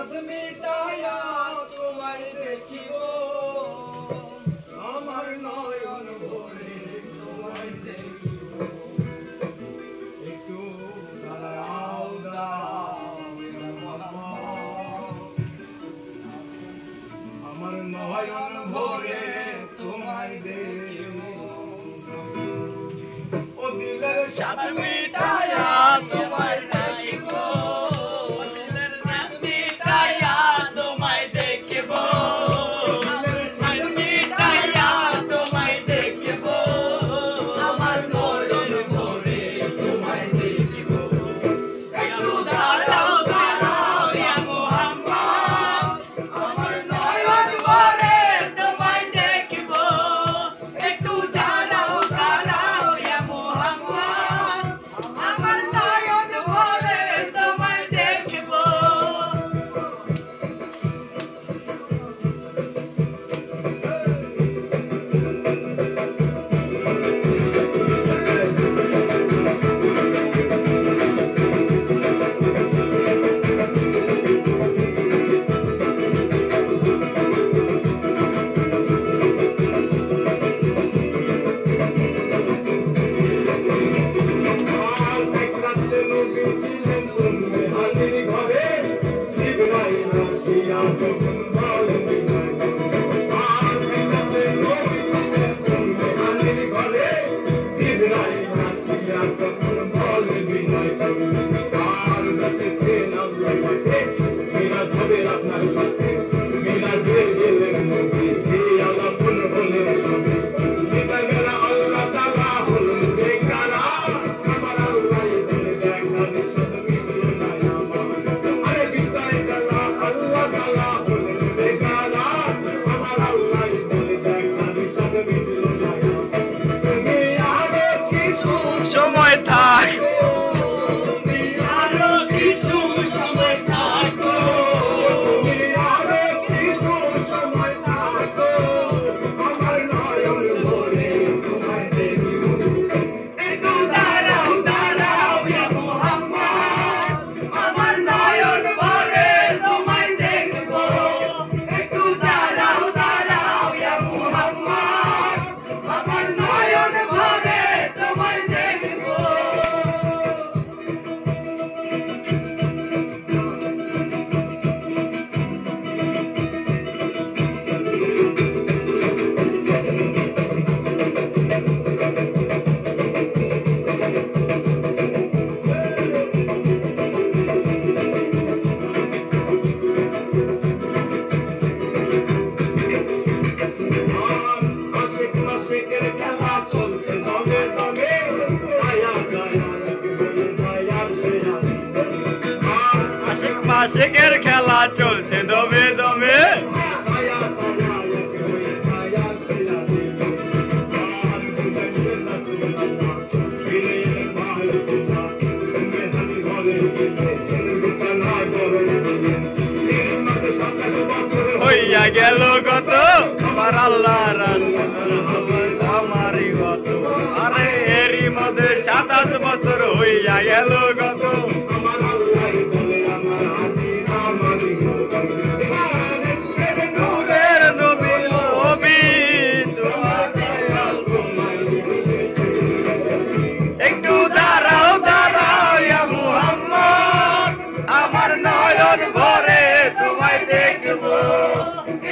সাদ মিটায়া তোমায় দেখিব আমার নয়ন ভরে তোমায় দেখিব একটু দাঁড়াও দাঁড়াও আমার নয়ন ভরে তোমায় দেখিব ও দিলের সাদ মিটায়া তোমায় দেখিব দিলের সাদ মিটায়া তোমায় দেখিব মিটায়া তোমায় দেখিব আমার নয়ন ভরে তোমায় দেখিব একটু দাঁড়াও দাঁড়াও ইয়া মুহাম্মদ আমার নয়ন ভরে তোমায় দেখিব একটু দাঁড়াও দাঁড়াও ইয়া মুহাম্মদ আমার নয়ন ভরে তোমায় দেখিব সময় থাক তুমি আরো কিছু সময় থাকো তুমি আরো কিছু সময় থাকো আমার নয়ন ভরে তোমায় দেখিব একটু দাঁড়াও দাঁড়াও ইয়া মুহাম্মদ আমার নয়ন ভরে তোমায় দেখিব একটু দাঁড়াও দাঁড়াও ইয়া মুহাম্মদ আমার নয়ন ভরে তোমায় দেখিব আশিক মাশিকের খেলা চলছে দমে দমে মায়া দয়া মায়ার শেরা আশিক মাশিকের খেলা চলছে দমে দমে মায়া দয়া মায়ার শেরা আর বুঝে রাসূলুল্লাহ বিনে ভাই তোমা তুমি হানি ঘরে বিছানা করে নির্মত 27 বছর হইয়া গেল কত আমার আল্লাহ রাসূল আমারই কত আরে এরই মধ্যে 27 বছর হইয়া গেল কত আমার আল্লাহ বলে আমার হাতি আমারই নূরের নবী নবী তোমাকে একটু দাঁড়াও দাঁড়াও ইয়া মুহাম্মদ আমার নয়ন ভরে তোমায় দেখব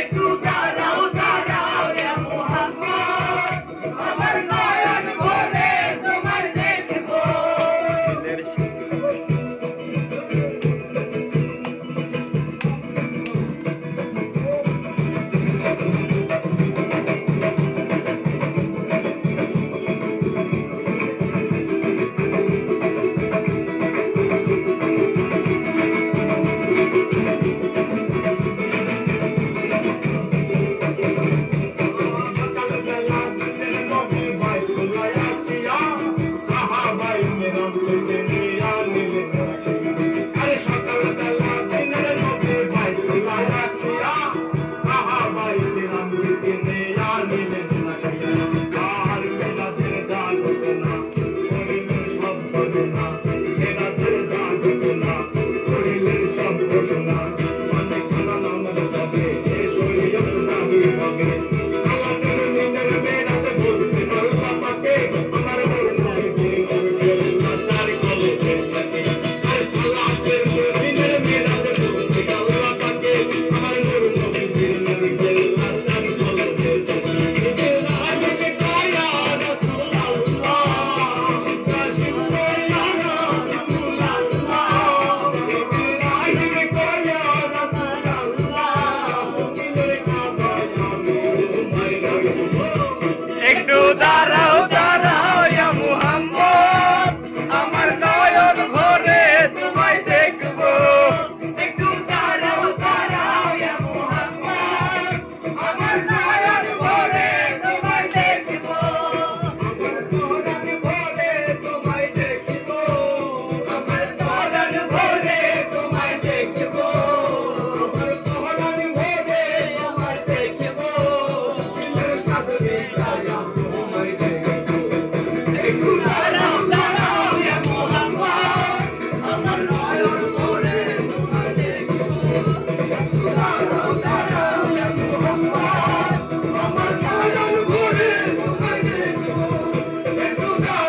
একটু দাঁড়াও দাঁড়াও ইয়া মুহাম্মদ আমার নয়ন ভরে দাঁড়াও